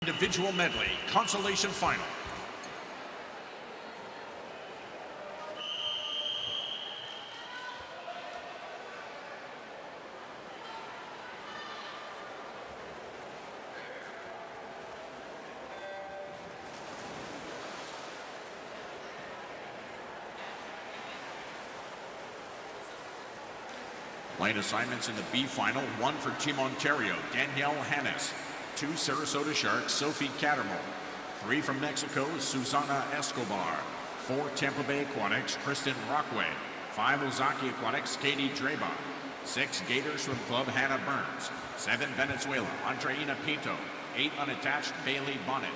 Individual medley, consolation final. Lane assignments in the B final, 1 for Team Ontario, Danielle Hannes. 2 Sarasota Sharks, Sophie Cattermole. 3 from Mexico, Susana Escobar. 4 Tampa Bay Aquatics, Kristen Rockway. 5 Ozaki Aquatics, Katie Dreba. 6 Gator Swim Club, Hannah Burns. 7 Venezuela, Andreina Pinto. 8 unattached, Bailey Bonnet.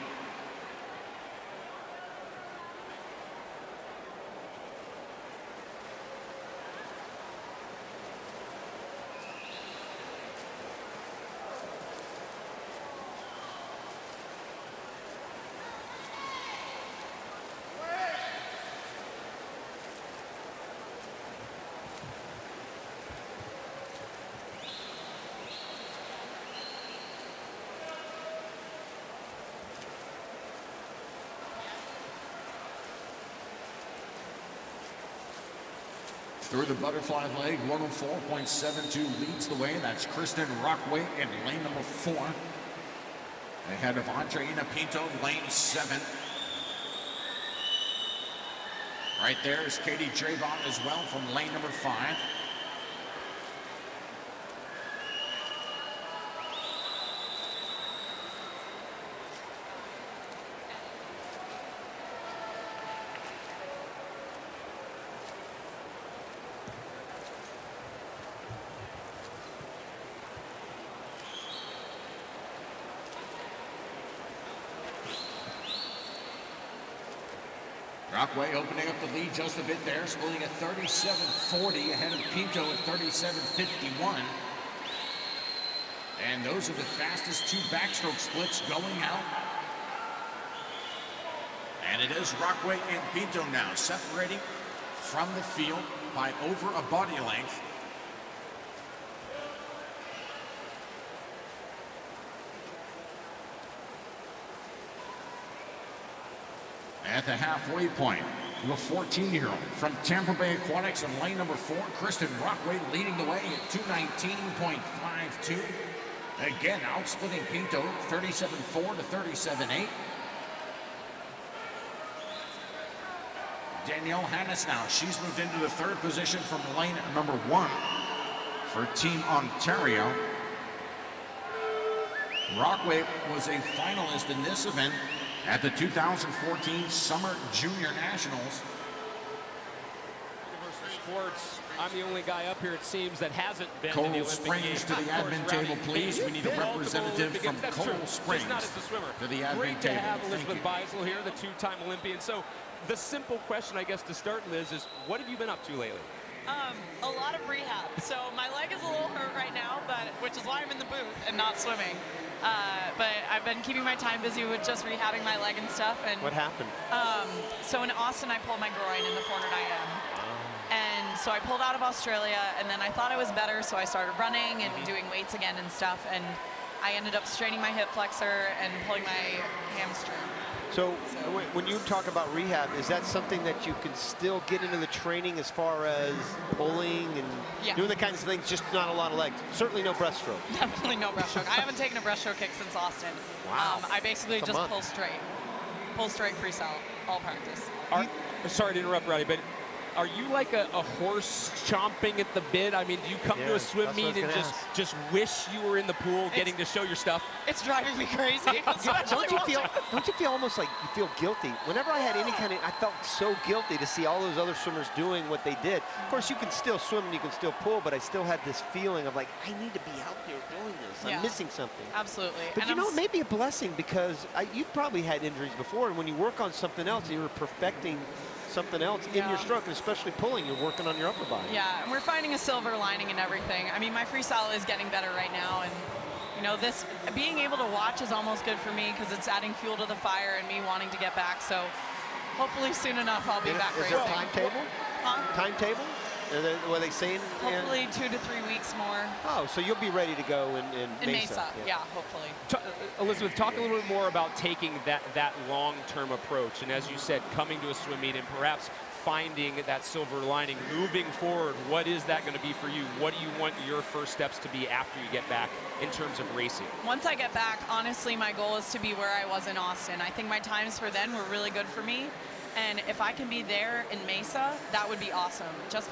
Through the butterfly leg, 104.72 leads the way. That's Kristen Rockway in lane number 4. Ahead of Andreina Pinto, lane 7. Right there is Katie Drabon as well from lane number 5. Rockway opening up the lead just a bit there, splitting at 37.40 ahead of Pinto at 37.51. And those are the fastest 2 backstroke splits going out. And it is Rockway and Pinto now separating from the field by over a body length. At the halfway point, the 14-year-old from Tampa Bay Aquatics in lane number 4, Kristen Rockway leading the way at 219.52. Again, outsplitting Pinto, 37.4 to 37.8. Danielle Hannes now, she's moved into the 3rd position from lane number 1 for Team Ontario. Rockway was a finalist in this event at the 2014 Summer Junior Nationals. Sports, I'm the only guy up here, it seems, that hasn't been Coral to the Olympic Springs Games. to the admin table, please. We need a representative from Coral Springs to the admin table. Great to have Elizabeth Beisel here, the 2-time Olympian. So the simple question, I guess, to start, Liz, is what have you been up to lately? A lot of rehab. So my leg is a little hurt right now, which is why I'm in the booth and not swimming. But I've been keeping my time busy with just rehabbing my leg and stuff. And What happened? So in Austin, I pulled my groin in the cornered IM. And so I pulled out of Australia, and then I thought I was better, so I started running and doing weights again and stuff. And I ended up straining my hip flexor and pulling my hamstring. So when you talk about rehab, is that something that you can still get into the training as far as pulling and doing the kinds of things, just not a lot of legs? Certainly no breaststroke. Definitely no breaststroke. I haven't taken a breaststroke kick since Austin. Wow. I basically just pull straight. Pull straight freestyle, all practice. Sorry to interrupt, Roddy, but are you like a horse chomping at the bit? I mean, do you come to a swim meet and just wish you were in the pool getting to show your stuff? It's driving me crazy. Don't you feel almost like you feel guilty? Whenever I had any kind of, I felt so guilty to see all those other swimmers doing what they did. Of course, you can still swim and you can still pull, but I still had this feeling of like, I need to be out there doing this. I'm missing something. Absolutely. But and you know, it may be a blessing because you've probably had injuries before, and when you work on something else, you're perfecting something else in your stroke, and especially pulling, you're working on your upper body. Yeah, and we're finding a silver lining in everything. I mean, my freestyle is getting better right now, and you know, this being able to watch is almost good for me because it's adding fuel to the fire and me wanting to get back. So hopefully soon enough I'll be back racing. Is there a timetable? Huh? Timetable? Were they saying? Hopefully 2 to 3 weeks more. Oh, so you'll be ready to go in Mesa. Yeah, hopefully. Elizabeth, talk a little bit more about taking that long-term approach, and as you said, coming to a swim meet and perhaps finding that silver lining, moving forward. What is that going to be for you? What do you want your first steps to be after you get back in terms of racing? Once I get back, honestly, my goal is to be where I was in Austin. I think my times for then were really good for me, and if I can be there in Mesa, that would be awesome. Just